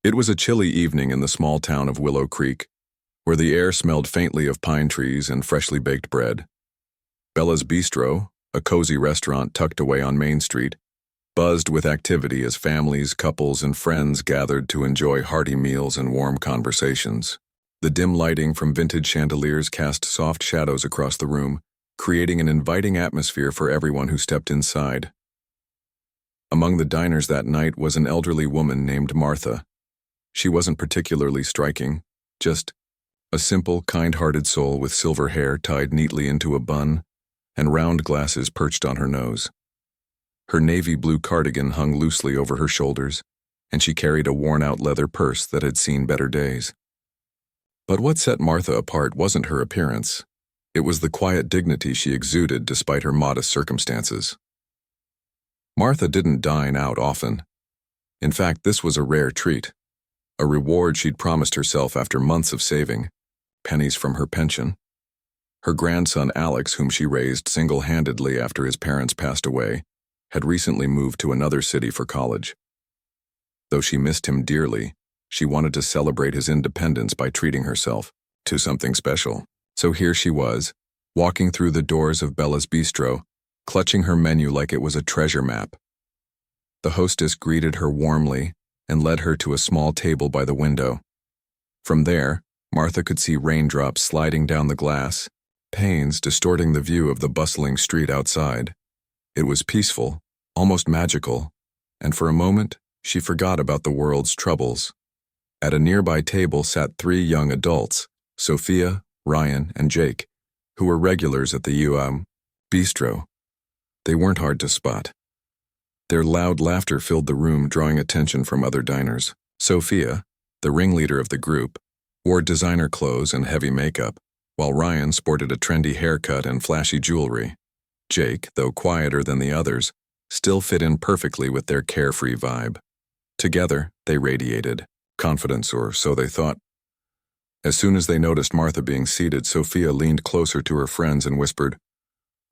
It was a chilly evening in the small town of Willow Creek, where the air smelled faintly of pine trees and freshly baked bread. Bella's Bistro, a cozy restaurant tucked away on Main Street, buzzed with activity as families, couples, and friends gathered to enjoy hearty meals and warm conversations. The dim lighting from vintage chandeliers cast soft shadows across the room, creating an inviting atmosphere for everyone who stepped inside. Among the diners that night was an elderly woman named Martha. She wasn't particularly striking, just a simple, kind-hearted soul with silver hair tied neatly into a bun and round glasses perched on her nose. Her navy blue cardigan hung loosely over her shoulders, and she carried a worn-out leather purse that had seen better days. But what set Martha apart wasn't her appearance. It was the quiet dignity she exuded despite her modest circumstances. Martha didn't dine out often. In fact, this was a rare treat, a reward she'd promised herself after months of saving, pennies from her pension. Her grandson Alex, whom she raised single-handedly after his parents passed away, had recently moved to another city for college. Though she missed him dearly, she wanted to celebrate his independence by treating herself to something special. So here she was, walking through the doors of Bella's Bistro, clutching her menu like it was a treasure map. The hostess greeted her warmly and led her to a small table by the window. From there, Martha could see raindrops sliding down the glass, panes distorting the view of the bustling street outside. It was peaceful, almost magical, and for a moment, she forgot about the world's troubles. At a nearby table sat three young adults, Sophia, Ryan, and Jake, who were regulars at the Bistro. They weren't hard to spot. Their loud laughter filled the room, drawing attention from other diners. Sophia, the ringleader of the group, wore designer clothes and heavy makeup, while Ryan sported a trendy haircut and flashy jewelry. Jake, though quieter than the others, still fit in perfectly with their carefree vibe. Together, they radiated confidence, or so they thought. As soon as they noticed Martha being seated, Sophia leaned closer to her friends and whispered,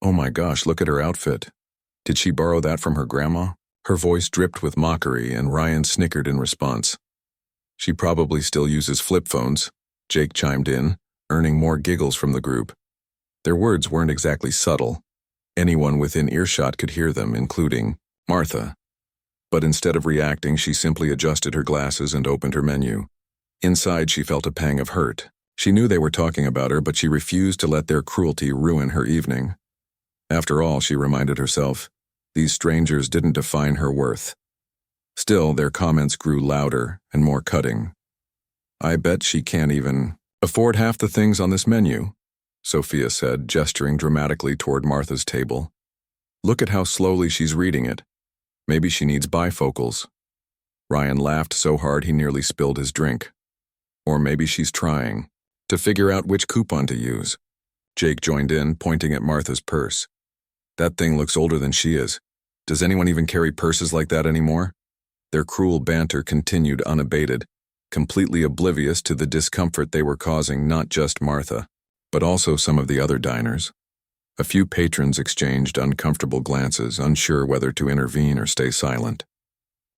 "Oh my gosh, look at her outfit. Did she borrow that from her grandma?" Her voice dripped with mockery, and Ryan snickered in response. "She probably still uses flip phones," Jake chimed in, earning more giggles from the group. Their words weren't exactly subtle. Anyone within earshot could hear them, including Martha. But instead of reacting, she simply adjusted her glasses and opened her menu. Inside, she felt a pang of hurt. She knew they were talking about her, but she refused to let their cruelty ruin her evening. After all, she reminded herself, these strangers didn't define her worth. Still, their comments grew louder and more cutting. "I bet she can't even afford half the things on this menu," Sophia said, gesturing dramatically toward Martha's table. "Look at how slowly she's reading it. Maybe she needs bifocals." Ryan laughed so hard he nearly spilled his drink. "Or maybe she's trying to figure out which coupon to use." Jake joined in, pointing at Martha's purse. "That thing looks older than she is. Does anyone even carry purses like that anymore?" Their cruel banter continued unabated, completely oblivious to the discomfort they were causing not just Martha, but also some of the other diners. A few patrons exchanged uncomfortable glances, unsure whether to intervene or stay silent.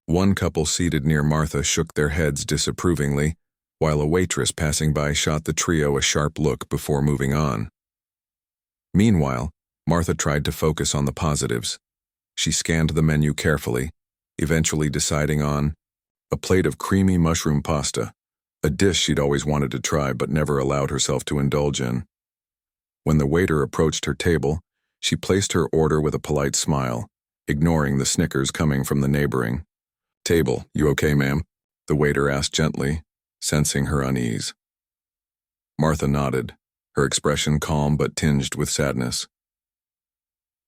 One couple seated near Martha shook their heads disapprovingly, while a waitress passing by shot the trio a sharp look before moving on. Meanwhile, Martha tried to focus on the positives. She scanned the menu carefully, eventually deciding on a plate of creamy mushroom pasta, a dish she'd always wanted to try but never allowed herself to indulge in. When the waiter approached her table, she placed her order with a polite smile, ignoring the snickers coming from the neighboring table. "You okay, ma'am?" the waiter asked gently, sensing her unease. Martha nodded, her expression calm but tinged with sadness.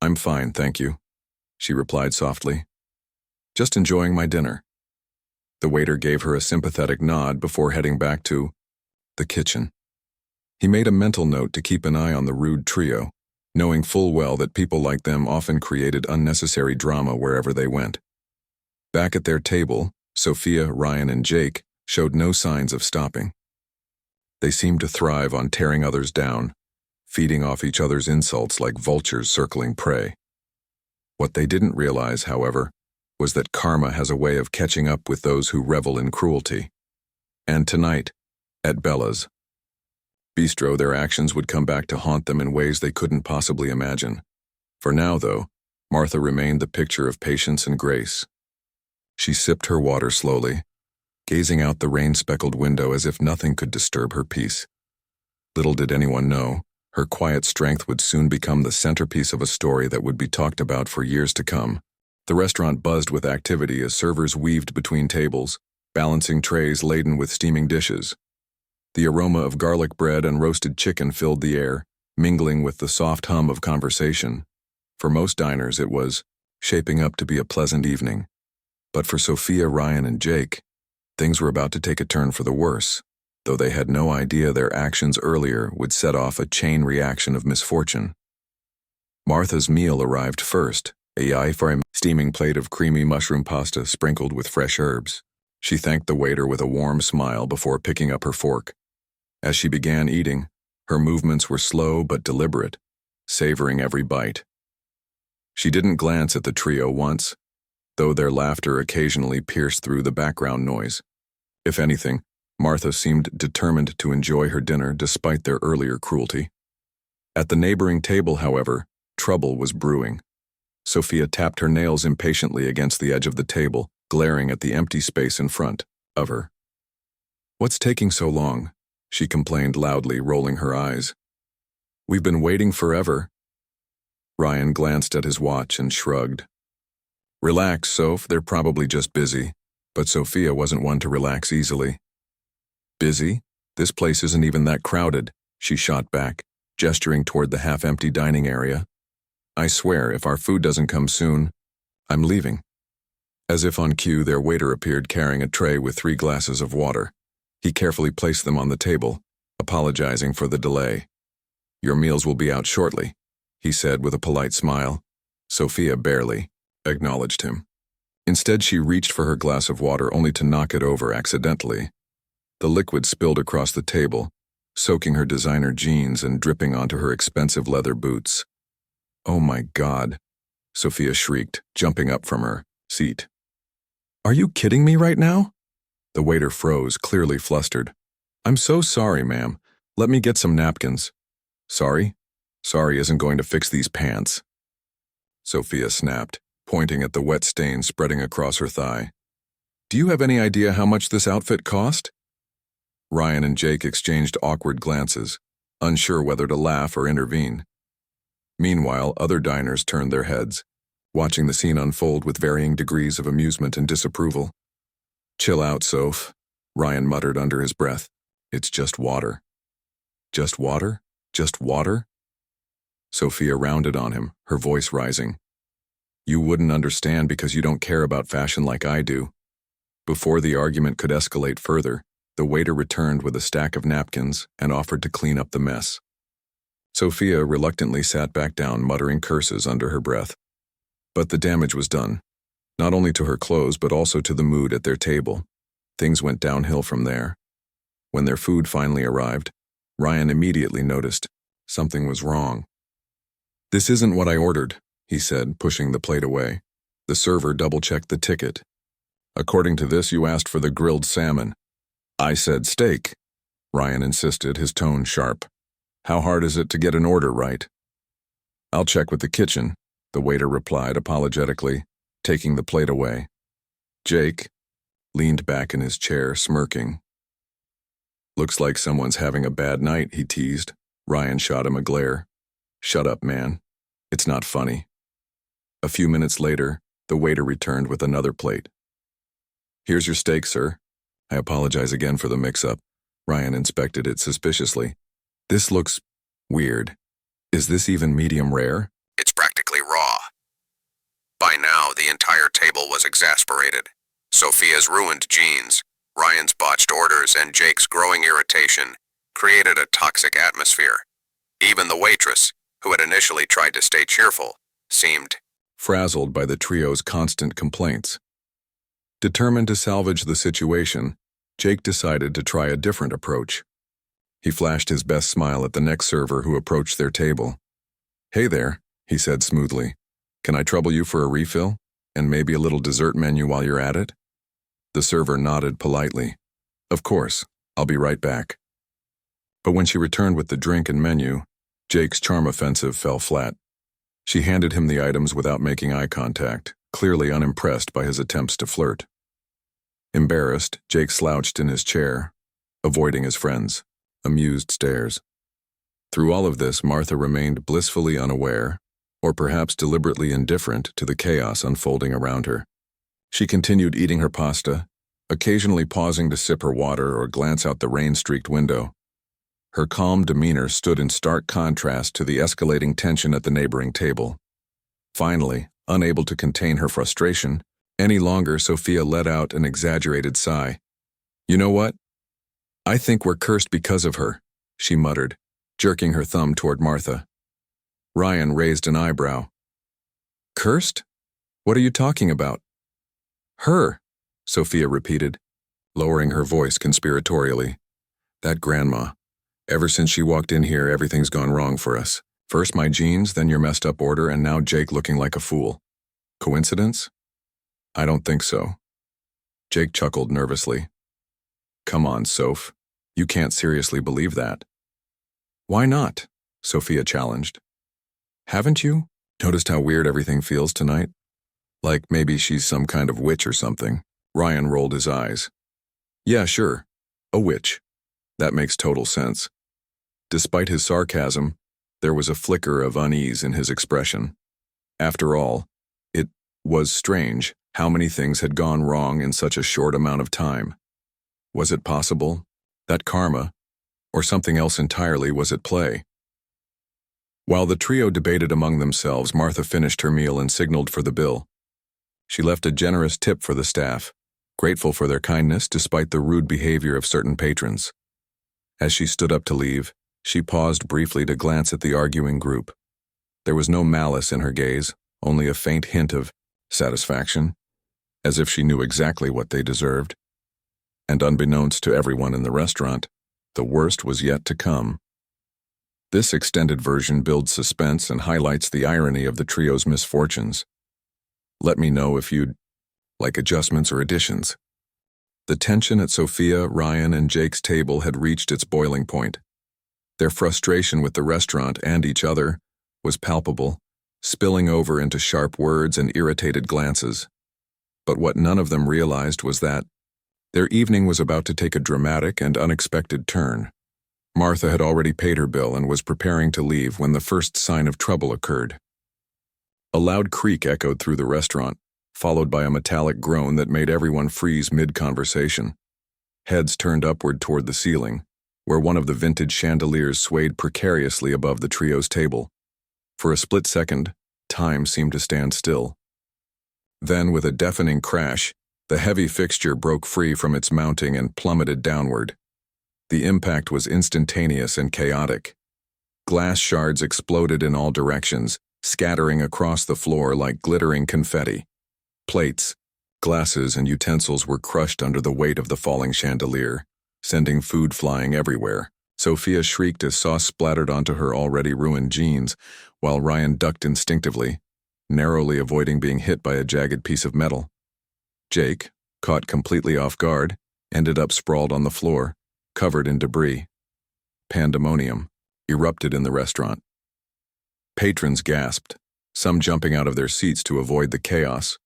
"I'm fine, thank you," she replied softly. "Just enjoying my dinner." The waiter gave her a sympathetic nod before heading back to the kitchen. He made a mental note to keep an eye on the rude trio, knowing full well that people like them often created unnecessary drama wherever they went. Back at their table, Sophia, Ryan, and Jake showed no signs of stopping. They seemed to thrive on tearing others down, feeding off each other's insults like vultures circling prey. What they didn't realize, however, was that karma has a way of catching up with those who revel in cruelty. And tonight, at Bella's Bistro, their actions would come back to haunt them in ways they couldn't possibly imagine. For now, though, Martha remained the picture of patience and grace. She sipped her water slowly, gazing out the rain-speckled window as if nothing could disturb her peace. Little did anyone know, her quiet strength would soon become the centerpiece of a story that would be talked about for years to come. The restaurant buzzed with activity as servers weaved between tables, balancing trays laden with steaming dishes. The aroma of garlic bread and roasted chicken filled the air, mingling with the soft hum of conversation. For most diners, it was shaping up to be a pleasant evening. But for Sophia, Ryan, and Jake, things were about to take a turn for the worse, though they had no idea their actions earlier would set off a chain reaction of misfortune. Martha's meal arrived first, a steaming plate of creamy mushroom pasta sprinkled with fresh herbs. She thanked the waiter with a warm smile before picking up her fork. As she began eating, her movements were slow but deliberate, savoring every bite. She didn't glance at the trio once, though their laughter occasionally pierced through the background noise. If anything, Martha seemed determined to enjoy her dinner despite their earlier cruelty. At the neighboring table, however, trouble was brewing. Sophia tapped her nails impatiently against the edge of the table, glaring at the empty space in front of her. "What's taking so long?" she complained loudly, rolling her eyes. "We've been waiting forever." Ryan glanced at his watch and shrugged. "Relax, Soph, they're probably just busy." But Sophia wasn't one to relax easily. "Busy? This place isn't even that crowded," she shot back, gesturing toward the half-empty dining area. "I swear, if our food doesn't come soon, I'm leaving." As if on cue, their waiter appeared carrying a tray with 3 glasses of water. He carefully placed them on the table, apologizing for the delay. "Your meals will be out shortly," he said with a polite smile. Sophia barely acknowledged him. Instead, she reached for her glass of water only to knock it over accidentally. The liquid spilled across the table, soaking her designer jeans and dripping onto her expensive leather boots. "Oh my God," Sophia shrieked, jumping up from her seat. "Are you kidding me right now?" The waiter froze, clearly flustered. "I'm so sorry, ma'am. Let me get some napkins." "Sorry? Sorry isn't going to fix these pants," Sophia snapped, pointing at the wet stain spreading across her thigh. "Do you have any idea how much this outfit cost?" Ryan and Jake exchanged awkward glances, unsure whether to laugh or intervene. Meanwhile, other diners turned their heads, watching the scene unfold with varying degrees of amusement and disapproval. "Chill out, Soph," Ryan muttered under his breath. "It's just water." "Just water? Just water?" Sophia rounded on him, her voice rising. "You wouldn't understand because you don't care about fashion like I do." Before the argument could escalate further, the waiter returned with a stack of napkins and offered to clean up the mess. Sophia reluctantly sat back down, muttering curses under her breath. But the damage was done, not only to her clothes but also to the mood at their table. Things went downhill from there. When their food finally arrived, Ryan immediately noticed something was wrong. "This isn't what I ordered," he said, pushing the plate away. The server double-checked the ticket. "According to this, you asked for the grilled salmon." "I said steak," Ryan insisted, his tone sharp. "How hard is it to get an order right?" "I'll check with the kitchen," the waiter replied apologetically, taking the plate away. Jake leaned back in his chair, smirking. "Looks like someone's having a bad night," he teased. Ryan shot him a glare. "Shut up, man. It's not funny." A few minutes later, the waiter returned with another plate. "Here's your steak, sir." "I apologize again for the mix-up." Ryan inspected it suspiciously. "This looks weird. Is this even medium rare?" "It's practically raw." By now, the entire table was exasperated. Sophia's ruined jeans, Ryan's botched orders, and Jake's growing irritation created a toxic atmosphere. Even the waitress, who had initially tried to stay cheerful, seemed frazzled by the trio's constant complaints. Determined to salvage the situation, Jake decided to try a different approach. He flashed his best smile at the next server who approached their table. "Hey there," he said smoothly. "Can I trouble you for a refill?" And maybe a little dessert menu while you're at it? The server nodded politely. Of course, I'll be right back. But when she returned with the drink and menu, Jake's charm offensive fell flat. She handed him the items without making eye contact, clearly unimpressed by his attempts to flirt. Embarrassed, Jake slouched in his chair, avoiding his friends' amused stares. Through all of this, Martha remained blissfully unaware, or perhaps deliberately indifferent to the chaos unfolding around her. She continued eating her pasta, occasionally pausing to sip her water or glance out the rain-streaked window. Her calm demeanor stood in stark contrast to the escalating tension at the neighboring table. Finally, unable to contain her frustration any longer, Sophia let out an exaggerated sigh. You know what? I think we're cursed because of her, she muttered, jerking her thumb toward Martha. Ryan raised an eyebrow. Cursed? What are you talking about? Her, Sophia repeated, lowering her voice conspiratorially. That grandma. Ever since she walked in here, everything's gone wrong for us. First my jeans, then your messed up order, and now Jake looking like a fool. Coincidence? I don't think so. Jake chuckled nervously. Come on, Soph. You can't seriously believe that. Why not? Sophia challenged. Haven't you noticed how weird everything feels tonight? Like maybe she's some kind of witch or something. Ryan rolled his eyes. Yeah, sure. A witch. That makes total sense. Despite his sarcasm, there was a flicker of unease in his expression. After all, it was strange how many things had gone wrong in such a short amount of time. Was it possible that karma, or something else entirely, was at play? While the trio debated among themselves, Martha finished her meal and signaled for the bill. She left a generous tip for the staff, grateful for their kindness despite the rude behavior of certain patrons. As she stood up to leave, she paused briefly to glance at the arguing group. There was no malice in her gaze, only a faint hint of satisfaction, as if she knew exactly what they deserved. And unbeknownst to everyone in the restaurant, the worst was yet to come. This extended version builds suspense and highlights the irony of the trio's misfortunes. Let me know if you'd like adjustments or additions. The tension at Sophia, Ryan, and Jake's table had reached its boiling point. Their frustration with the restaurant and each other was palpable, spilling over into sharp words and irritated glances. But what none of them realized was that their evening was about to take a dramatic and unexpected turn. Martha had already paid her bill and was preparing to leave when the first sign of trouble occurred. A loud creak echoed through the restaurant, followed by a metallic groan that made everyone freeze mid-conversation. Heads turned upward toward the ceiling, where one of the vintage chandeliers swayed precariously above the trio's table. For a split second, time seemed to stand still. Then, with a deafening crash, the heavy fixture broke free from its mounting and plummeted downward. The impact was instantaneous and chaotic. Glass shards exploded in all directions, scattering across the floor like glittering confetti. Plates, glasses, and utensils were crushed under the weight of the falling chandelier, sending food flying everywhere. Sophia shrieked as sauce splattered onto her already ruined jeans, while Ryan ducked instinctively, narrowly avoiding being hit by a jagged piece of metal. Jake, caught completely off guard, ended up sprawled on the floor, covered in debris. Pandemonium erupted in the restaurant. Patrons gasped, some jumping out of their seats to avoid the chaos,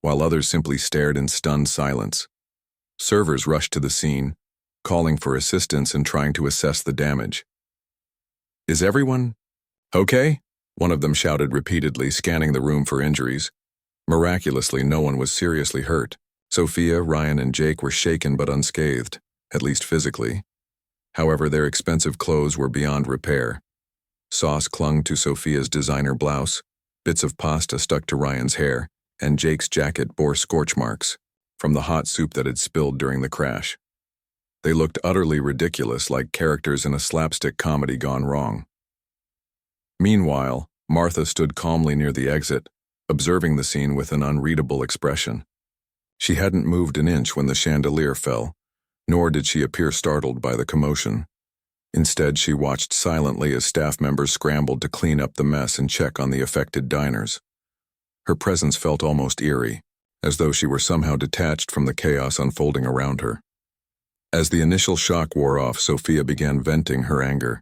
while others simply stared in stunned silence. Servers rushed to the scene, calling for assistance and trying to assess the damage. Is everyone okay? One of them shouted repeatedly, scanning the room for injuries. Miraculously, no one was seriously hurt. Sophia, Ryan, and Jake were shaken but unscathed, at least physically. However, their expensive clothes were beyond repair. Sauce clung to Sophia's designer blouse, bits of pasta stuck to Ryan's hair, and Jake's jacket bore scorch marks from the hot soup that had spilled during the crash. They looked utterly ridiculous, like characters in a slapstick comedy gone wrong. Meanwhile, Martha stood calmly near the exit, observing the scene with an unreadable expression. She hadn't moved an inch when the chandelier fell, nor did she appear startled by the commotion. Instead, she watched silently as staff members scrambled to clean up the mess and check on the affected diners. Her presence felt almost eerie, as though she were somehow detached from the chaos unfolding around her. As the initial shock wore off, Sophia began venting her anger.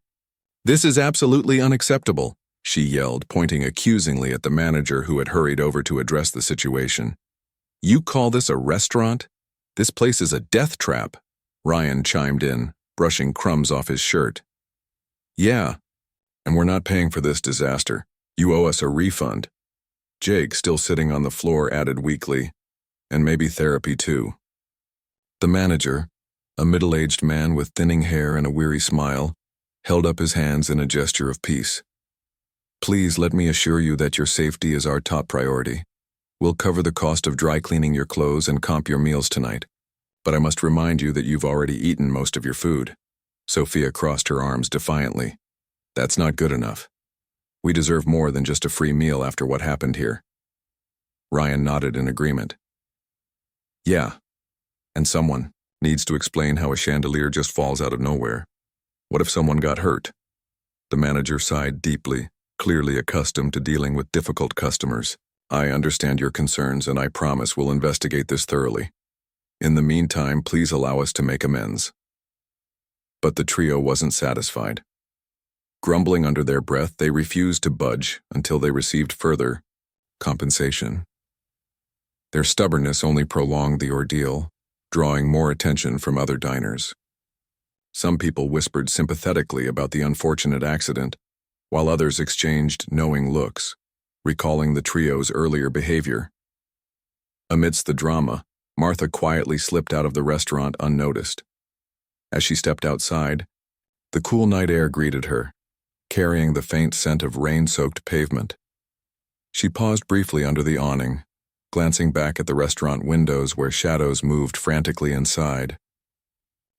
"This is absolutely unacceptable," she yelled, pointing accusingly at the manager who had hurried over to address the situation. "You call this a restaurant? This place is a death trap," Ryan chimed in, brushing crumbs off his shirt. "Yeah, and we're not paying for this disaster. You owe us a refund," Jake, still sitting on the floor, added weakly, "and maybe therapy too." The manager, a middle-aged man with thinning hair and a weary smile, held up his hands in a gesture of peace. "Please let me assure you that your safety is our top priority. We'll cover the cost of dry cleaning your clothes and comp your meals tonight. But I must remind you that you've already eaten most of your food." Sophia crossed her arms defiantly. "That's not good enough. We deserve more than just a free meal after what happened here." Ryan nodded in agreement. "Yeah, and someone needs to explain how a chandelier just falls out of nowhere. What if someone got hurt?" The manager sighed deeply, clearly accustomed to dealing with difficult customers. "I understand your concerns, and I promise we'll investigate this thoroughly. In the meantime, please allow us to make amends." But the trio wasn't satisfied. Grumbling under their breath, they refused to budge until they received further compensation. Their stubbornness only prolonged the ordeal, drawing more attention from other diners. Some people whispered sympathetically about the unfortunate accident, while others exchanged knowing looks, recalling the trio's earlier behavior. Amidst the drama, Martha quietly slipped out of the restaurant unnoticed. As she stepped outside, the cool night air greeted her, carrying the faint scent of rain-soaked pavement. She paused briefly under the awning, glancing back at the restaurant windows where shadows moved frantically inside.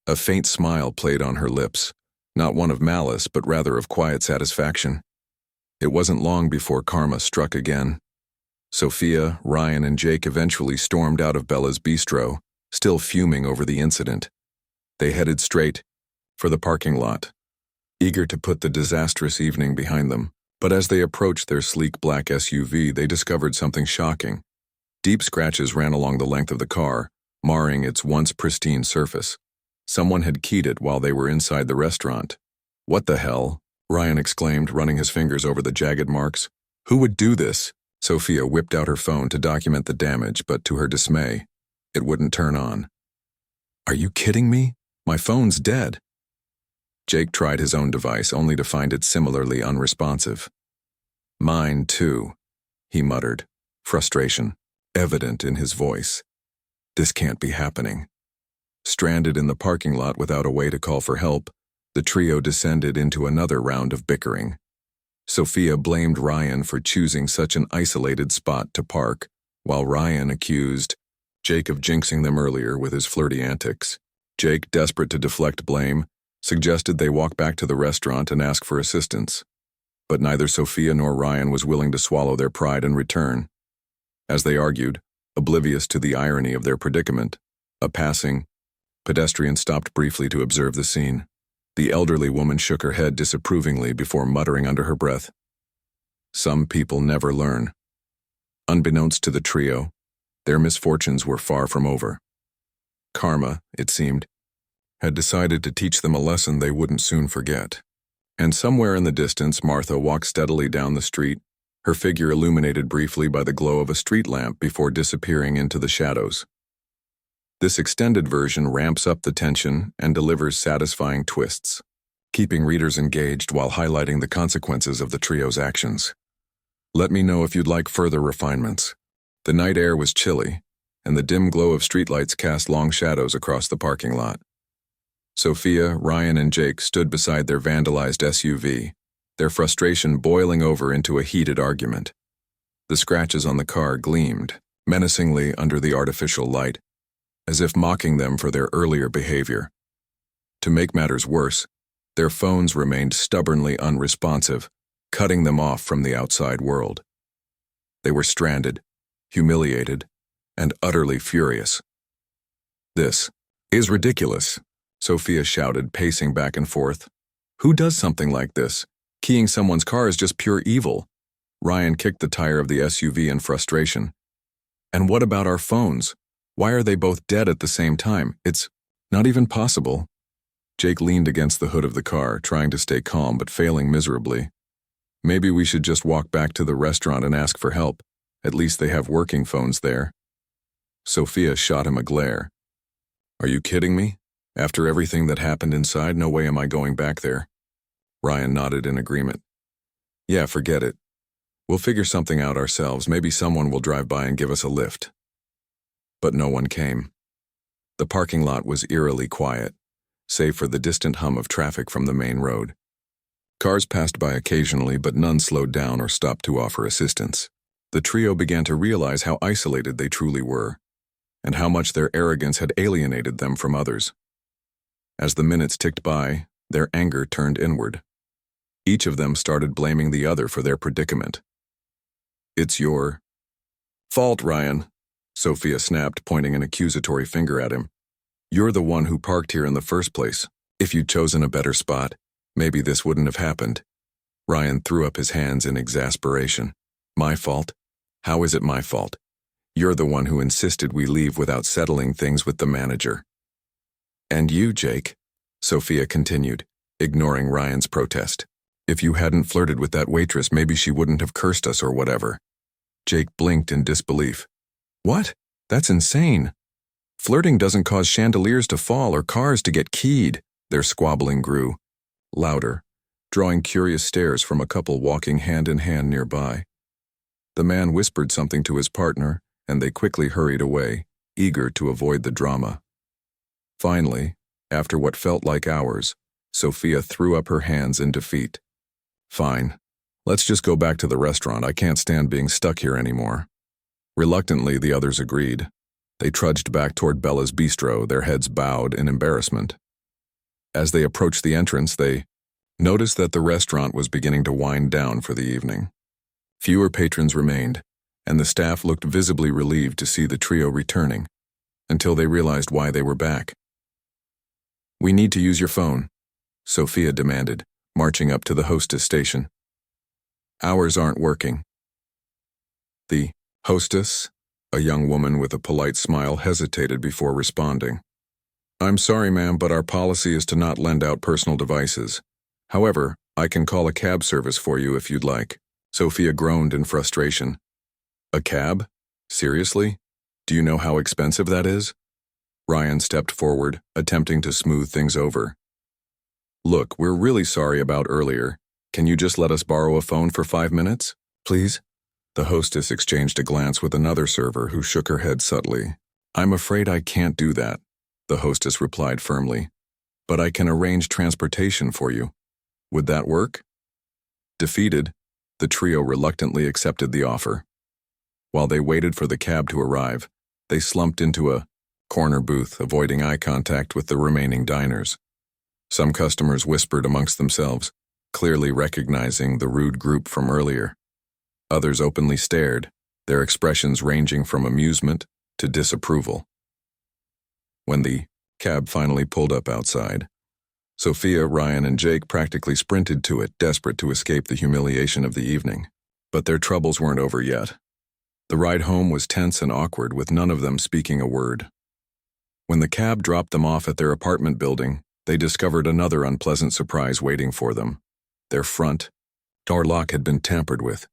A faint smile played on her lips, not one of malice but rather of quiet satisfaction. It wasn't long before karma struck again. Sophia, Ryan, and Jake eventually stormed out of Bella's Bistro, still fuming over the incident. They headed straight for the parking lot, eager to put the disastrous evening behind them. But as they approached their sleek black SUV, they discovered something shocking. Deep scratches ran along the length of the car, marring its once pristine surface. Someone had keyed it while they were inside the restaurant. "What the hell?" Ryan exclaimed, running his fingers over the jagged marks. "Who would do this?" Sophia whipped out her phone to document the damage, but to her dismay, it wouldn't turn on. "Are you kidding me? My phone's dead." Jake tried his own device, only to find it similarly unresponsive. "Mine, too," he muttered, frustration evident in his voice. This can't be happening. Stranded in the parking lot without a way to call for help, the trio descended into another round of bickering. Sophia blamed Ryan for choosing such an isolated spot to park, while Ryan accused Jake of jinxing them earlier with his flirty antics. Jake, desperate to deflect blame, suggested they walk back to the restaurant and ask for assistance. But neither Sophia nor Ryan was willing to swallow their pride and return. As they argued, oblivious to the irony of their predicament, a passing pedestrian stopped briefly to observe the scene. The elderly woman shook her head disapprovingly before muttering under her breath, "Some people never learn." Unbeknownst to the trio, their misfortunes were far from over. Karma, it seemed, had decided to teach them a lesson they wouldn't soon forget. And somewhere in the distance, Martha walked steadily down the street, her figure illuminated briefly by the glow of a street lamp before disappearing into the shadows. This extended version ramps up the tension and delivers satisfying twists, keeping readers engaged while highlighting the consequences of the trio's actions. Let me know if you'd like further refinements. The night air was chilly, and the dim glow of streetlights cast long shadows across the parking lot. Sophia, Ryan, and Jake stood beside their vandalized SUV, their frustration boiling over into a heated argument. The scratches on the car gleamed menacingly under the artificial light, as if mocking them for their earlier behavior. To make matters worse, their phones remained stubbornly unresponsive, cutting them off from the outside world. They were stranded, humiliated, and utterly furious. "This is ridiculous," Sophia shouted, pacing back and forth. "Who does something like this? Keying someone's car is just pure evil." Ryan kicked the tire of the SUV in frustration. And what about our phones? Why are they both dead at the same time? It's not even possible. Jake leaned against the hood of the car, trying to stay calm but failing miserably. Maybe we should just walk back to the restaurant and ask for help. At least they have working phones there. Sophia shot him a glare. Are you kidding me? After everything that happened inside, no way am I going back there. Ryan nodded in agreement. Yeah, forget it. We'll figure something out ourselves. Maybe someone will drive by and give us a lift. But no one came. The parking lot was eerily quiet, save for the distant hum of traffic from the main road. Cars passed by occasionally, but none slowed down or stopped to offer assistance. The trio began to realize how isolated they truly were, and how much their arrogance had alienated them from others. As the minutes ticked by, their anger turned inward. Each of them started blaming the other for their predicament. It's your fault, Ryan, Sophia snapped, pointing an accusatory finger at him. You're the one who parked here in the first place. If you'd chosen a better spot, maybe this wouldn't have happened. Ryan threw up his hands in exasperation. My fault? How is it my fault? You're the one who insisted we leave without settling things with the manager. And you, Jake, Sophia continued, ignoring Ryan's protest. If you hadn't flirted with that waitress, maybe she wouldn't have cursed us or whatever. Jake blinked in disbelief. What? That's insane. Flirting doesn't cause chandeliers to fall or cars to get keyed. Their squabbling grew louder, drawing curious stares from a couple walking hand in hand nearby. The man whispered something to his partner, and they quickly hurried away, eager to avoid the drama. Finally, after what felt like hours, Sophia threw up her hands in defeat. Fine. Let's just go back to the restaurant. I can't stand being stuck here anymore. Reluctantly, the others agreed. They trudged back toward Bella's Bistro, their heads bowed in embarrassment. As they approached the entrance, they noticed that the restaurant was beginning to wind down for the evening. Fewer patrons remained, and the staff looked visibly relieved to see the trio returning, until they realized why they were back. We need to use your phone, Sophia demanded, marching up to the hostess station. Ours aren't working. The hostess, a young woman with a polite smile, hesitated before responding. I'm sorry, ma'am, but our policy is to not lend out personal devices. However, I can call a cab service for you if you'd like. Sophia groaned in frustration. A cab? Seriously? Do you know how expensive that is? Ryan stepped forward, attempting to smooth things over. Look, we're really sorry about earlier. Can you just let us borrow a phone for 5 minutes, please? The hostess exchanged a glance with another server who shook her head subtly. I'm afraid I can't do that, the hostess replied firmly. But I can arrange transportation for you. Would that work? Defeated, the trio reluctantly accepted the offer. While they waited for the cab to arrive, they slumped into a corner booth, avoiding eye contact with the remaining diners. Some customers whispered amongst themselves, clearly recognizing the rude group from earlier. Others openly stared, their expressions ranging from amusement to disapproval. When the cab finally pulled up outside, Sophia, Ryan, and Jake practically sprinted to it, desperate to escape the humiliation of the evening. But their troubles weren't over yet. The ride home was tense and awkward, with none of them speaking a word. When the cab dropped them off at their apartment building, they discovered another unpleasant surprise waiting for them. Their front door lock had been tampered with.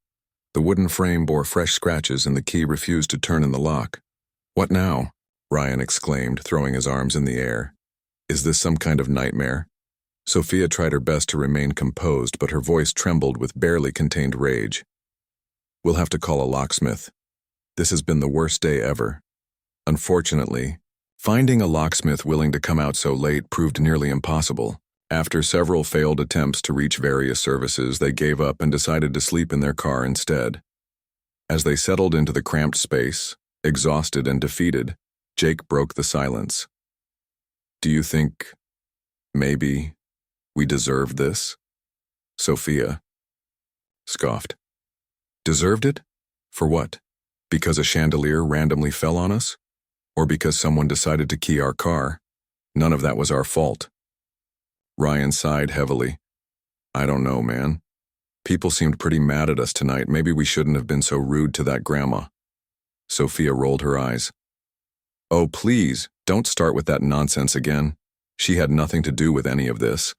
The wooden frame bore fresh scratches and the key refused to turn in the lock. What now? Ryan exclaimed, throwing his arms in the air. Is this some kind of nightmare? Sophia tried her best to remain composed, but her voice trembled with barely contained rage. We'll have to call a locksmith. This has been the worst day ever. Unfortunately, finding a locksmith willing to come out so late proved nearly impossible. After several failed attempts to reach various services, they gave up and decided to sleep in their car instead. As they settled into the cramped space, exhausted and defeated, Jake broke the silence. Do you think, maybe, we deserved this? Sophia scoffed. Deserved it? For what? Because a chandelier randomly fell on us? Or because someone decided to key our car? None of that was our fault. Ryan sighed heavily. I don't know, man. People seemed pretty mad at us tonight. Maybe we shouldn't have been so rude to that grandma. Sophia rolled her eyes. Oh, please, don't start with that nonsense again. She had nothing to do with any of this.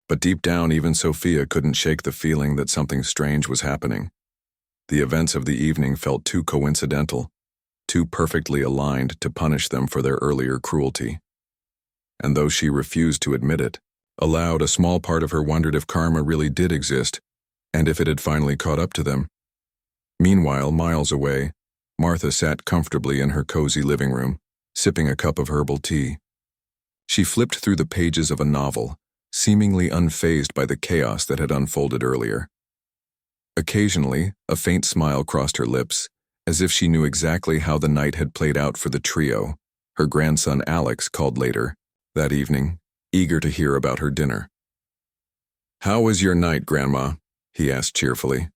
But deep down, even Sophia couldn't shake the feeling that something strange was happening. The events of the evening felt too coincidental, too perfectly aligned to punish them for their earlier cruelty. And though she refused to admit it, aloud, a small part of her wondered if karma really did exist, and if it had finally caught up to them. Meanwhile, miles away, Martha sat comfortably in her cozy living room, sipping a cup of herbal tea. She flipped through the pages of a novel, seemingly unfazed by the chaos that had unfolded earlier. Occasionally, a faint smile crossed her lips, as if she knew exactly how the night had played out for the trio. Her grandson Alex called later, that evening, eager to hear about her dinner. "How was your night, Grandma?" he asked cheerfully.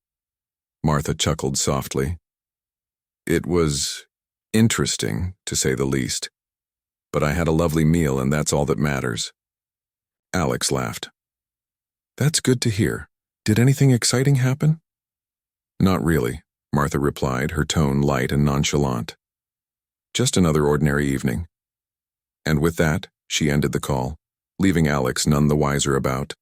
Martha chuckled softly. "It was interesting, to say the least. But I had a lovely meal, and that's all that matters." Alex laughed. "That's good to hear. Did anything exciting happen?" "Not really," Martha replied, her tone light and nonchalant. "Just another ordinary evening." And with that, she ended the call, leaving Alex none the wiser about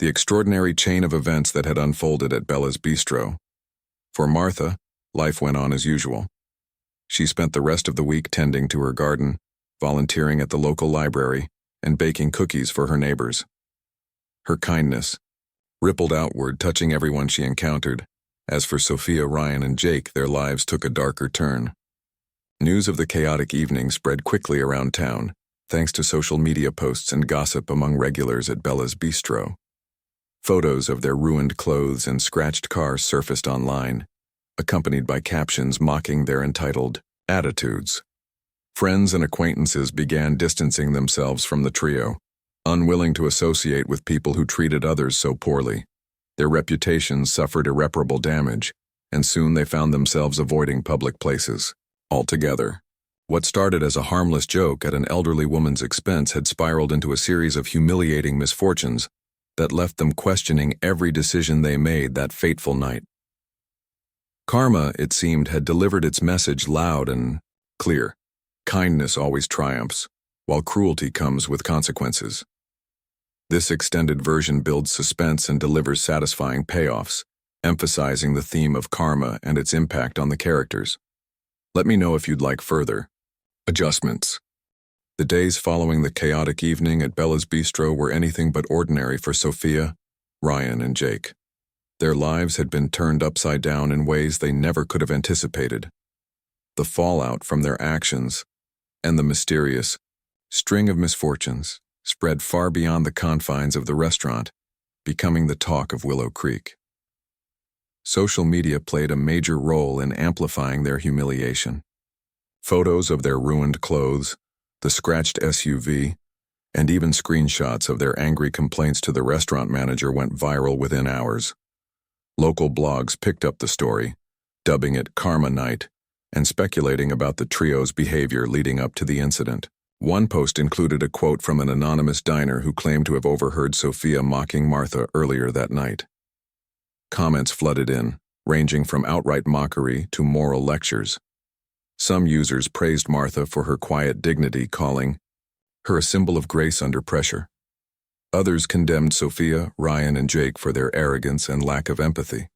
the extraordinary chain of events that had unfolded at Bella's Bistro. For Martha, life went on as usual. She spent the rest of the week tending to her garden, volunteering at the local library, and baking cookies for her neighbors. Her kindness rippled outward, touching everyone she encountered. As for Sophia, Ryan, and Jake, their lives took a darker turn. News of the chaotic evening spread quickly around town, thanks to social media posts and gossip among regulars at Bella's Bistro. Photos of their ruined clothes and scratched cars surfaced online, accompanied by captions mocking their entitled attitudes. Friends and acquaintances began distancing themselves from the trio, unwilling to associate with people who treated others so poorly. Their reputations suffered irreparable damage, and soon they found themselves avoiding public places altogether. What started as a harmless joke at an elderly woman's expense had spiraled into a series of humiliating misfortunes that left them questioning every decision they made that fateful night. Karma, it seemed, had delivered its message loud and clear. Kindness always triumphs, while cruelty comes with consequences. This extended version builds suspense and delivers satisfying payoffs, emphasizing the theme of karma and its impact on the characters. Let me know if you'd like further adjustments. The days following the chaotic evening at Bella's Bistro were anything but ordinary for Sophia, Ryan, and Jake. Their lives had been turned upside down in ways they never could have anticipated. The fallout from their actions and the mysterious string of misfortunes spread far beyond the confines of the restaurant, becoming the talk of Willow Creek. Social media played a major role in amplifying their humiliation. Photos of their ruined clothes, the scratched SUV, and even screenshots of their angry complaints to the restaurant manager went viral within hours. Local blogs picked up the story, dubbing it Karma Night, and speculating about the trio's behavior leading up to the incident. One post included a quote from an anonymous diner who claimed to have overheard Sophia mocking Martha earlier that night. Comments flooded in, ranging from outright mockery to moral lectures. Some users praised Martha for her quiet dignity, calling her a symbol of grace under pressure. Others condemned Sophia, Ryan, and Jake for their arrogance and lack of empathy.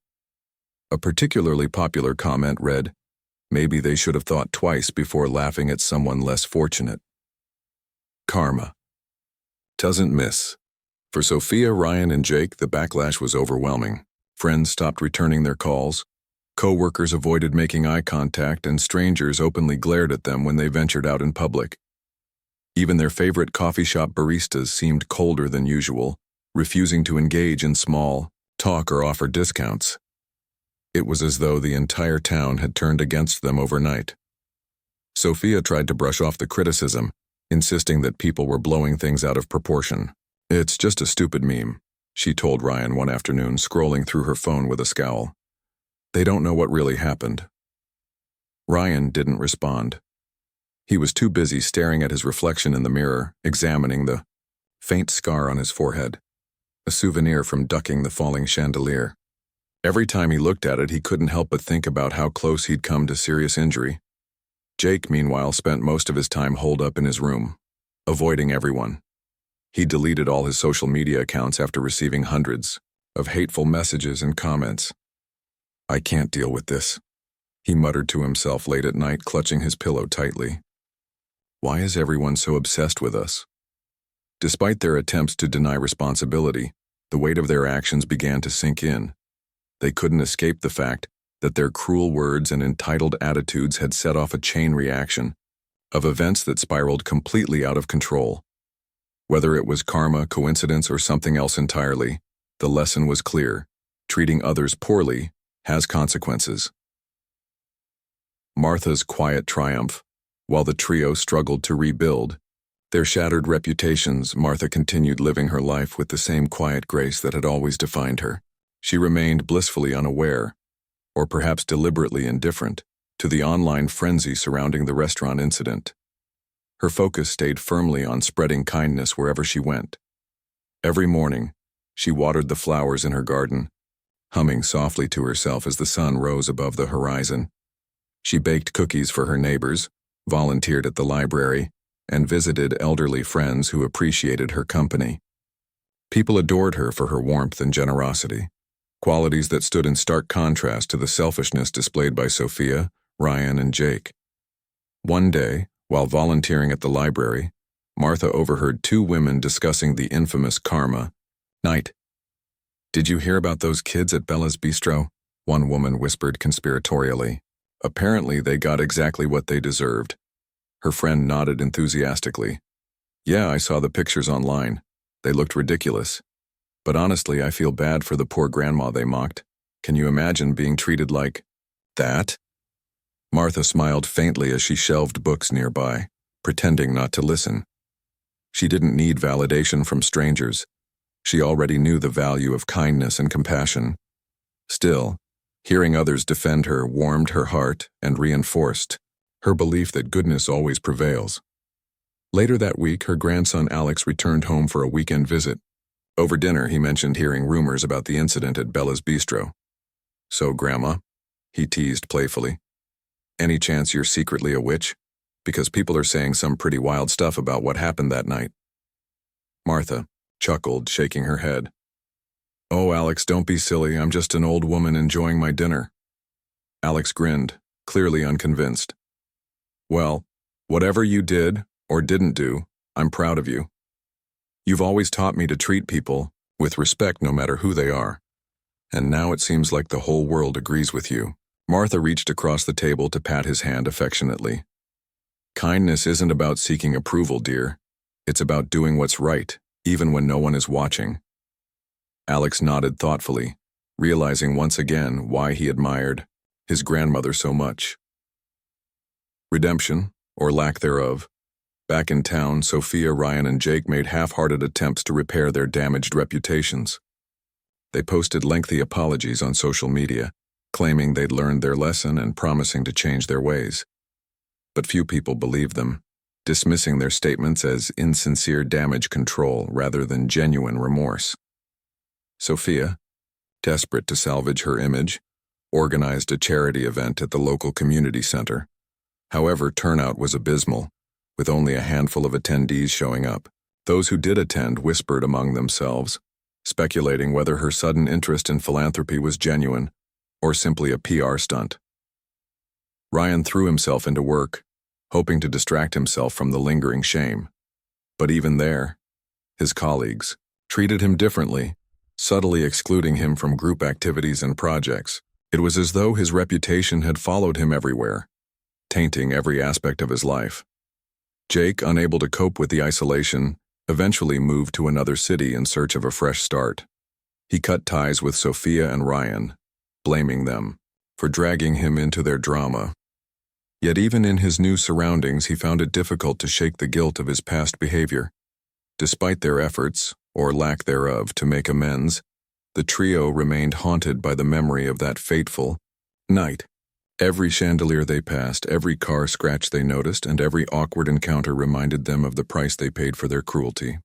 A particularly popular comment read, "Maybe they should have thought twice before laughing at someone less fortunate." Karma doesn't miss. For Sophia, Ryan, and Jake, the backlash was overwhelming. Friends stopped returning their calls, co-workers avoided making eye contact, and strangers openly glared at them when they ventured out in public. Even their favorite coffee shop baristas seemed colder than usual, refusing to engage in small talk or offer discounts. It was as though the entire town had turned against them overnight. Sophia tried to brush off the criticism, insisting that people were blowing things out of proportion. "It's just a stupid meme," she told Ryan one afternoon, scrolling through her phone with a scowl. "They don't know what really happened." Ryan didn't respond. He was too busy staring at his reflection in the mirror, examining the faint scar on his forehead. a souvenir from ducking the falling chandelier. Every time he looked at it, he couldn't help but think about how close he'd come to serious injury. Jake, meanwhile, spent most of his time holed up in his room, avoiding everyone. He deleted all his social media accounts after receiving hundreds of hateful messages and comments. "I can't deal with this," he muttered to himself late at night, clutching his pillow tightly. "Why is everyone so obsessed with us?" Despite their attempts to deny responsibility, the weight of their actions began to sink in. They couldn't escape the fact that their cruel words and entitled attitudes had set off a chain reaction of events that spiraled completely out of control. Whether it was karma, coincidence, or something else entirely, the lesson was clear: treating others poorly has consequences. Martha's quiet triumph. While the trio struggled to rebuild their shattered reputations, Martha continued living her life with the same quiet grace that had always defined her. She remained blissfully unaware, or perhaps deliberately indifferent, to the online frenzy surrounding the restaurant incident. Her focus stayed firmly on spreading kindness wherever she went. Every morning, she watered the flowers in her garden, humming softly to herself as the sun rose above the horizon. She baked cookies for her neighbors, volunteered at the library, and visited elderly friends who appreciated her company. People adored her for her warmth and generosity, qualities that stood in stark contrast to the selfishness displayed by Sophia, Ryan, and Jake. One day, while volunteering at the library, Martha overheard two women discussing the infamous karma night. "Did you hear about those kids at Bella's Bistro?" one woman whispered conspiratorially. "Apparently they got exactly what they deserved." Her friend nodded enthusiastically. "Yeah, I saw the pictures online. They looked ridiculous. But honestly, I feel bad for the poor grandma they mocked. Can you imagine being treated like that?" Martha smiled faintly as she shelved books nearby, pretending not to listen. She didn't need validation from strangers. She already knew the value of kindness and compassion. Still, hearing others defend her warmed her heart and reinforced her belief that goodness always prevails. Later that week, her grandson Alex returned home for a weekend visit. Over dinner, he mentioned hearing rumors about the incident at Bella's Bistro. "So, Grandma," he teased playfully, "any chance you're secretly a witch? Because people are saying some pretty wild stuff about what happened that night." Martha chuckled, shaking her head. "Oh, Alex, don't be silly. I'm just an old woman enjoying my dinner." Alex grinned, clearly unconvinced. "Well, whatever you did or didn't do, I'm proud of you. You've always taught me to treat people with respect no matter who they are. And now it seems like the whole world agrees with you." Martha reached across the table to pat his hand affectionately. "Kindness isn't about seeking approval, dear. It's about doing what's right, even when no one is watching." Alex nodded thoughtfully, realizing once again why he admired his grandmother so much. Redemption, or lack thereof. Back in town, Sophia, Ryan, and Jake made half-hearted attempts to repair their damaged reputations. They posted lengthy apologies on social media, claiming they'd learned their lesson and promising to change their ways. But few people believed them, dismissing their statements as insincere damage control rather than genuine remorse. Sophia, desperate to salvage her image, organized a charity event at the local community center. However, turnout was abysmal, with only a handful of attendees showing up. Those who did attend whispered among themselves, speculating whether her sudden interest in philanthropy was genuine or simply a PR stunt. Ryan threw himself into work, hoping to distract himself from the lingering shame. But even there, his colleagues treated him differently, subtly excluding him from group activities and projects. It was as though his reputation had followed him everywhere, tainting every aspect of his life. Jake, unable to cope with the isolation, eventually moved to another city in search of a fresh start. He cut ties with Sophia and Ryan, blaming them for dragging him into their drama. Yet even in his new surroundings, he found it difficult to shake the guilt of his past behavior. Despite their efforts, or lack thereof, to make amends, the trio remained haunted by the memory of that fateful night. Every chandelier they passed, every car scratch they noticed, and every awkward encounter reminded them of the price they paid for their cruelty.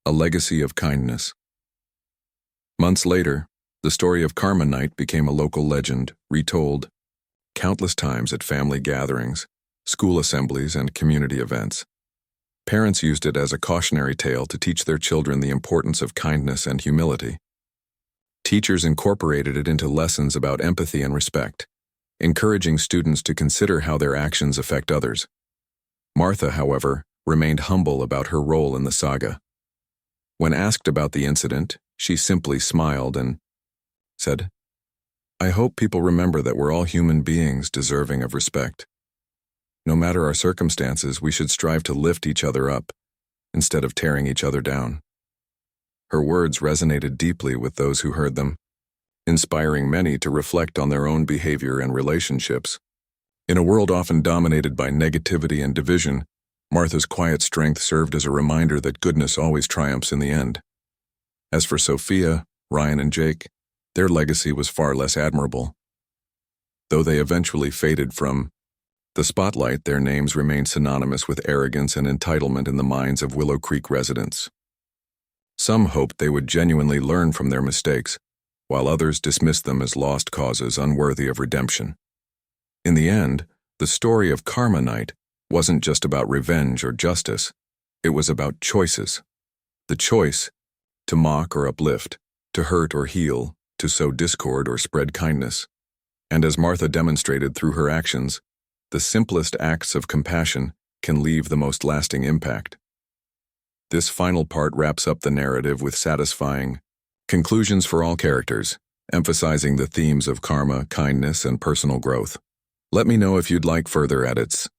A legacy of kindness. Months later, the story of Karma Night became a local legend, retold countless times at family gatherings, school assemblies, and community events. Parents used it as a cautionary tale to teach their children the importance of kindness and humility. Teachers incorporated it into lessons about empathy and respect, encouraging students to consider how their actions affect others. Martha, however, remained humble about her role in the saga. When asked about the incident, she simply smiled and said, "I hope people remember that we're all human beings deserving of respect. No matter our circumstances, we should strive to lift each other up instead of tearing each other down." Her words resonated deeply with those who heard them, inspiring many to reflect on their own behavior and relationships. In a world often dominated by negativity and division, Martha's quiet strength served as a reminder that goodness always triumphs in the end. As for Sophia, Ryan, and Jake, their legacy was far less admirable. Though they eventually faded from the spotlight, their names remained synonymous with arrogance and entitlement in the minds of Willow Creek residents. Some hoped they would genuinely learn from their mistakes, while others dismissed them as lost causes unworthy of redemption. In the end, the story of Karma Night wasn't just about revenge or justice, it was about choices. The choice to mock or uplift, to hurt or heal, to sow discord or spread kindness. And as Martha demonstrated through her actions, the simplest acts of compassion can leave the most lasting impact. This final part wraps up the narrative with satisfying conclusions for all characters, emphasizing the themes of karma, kindness, and personal growth. Let me know if you'd like further edits.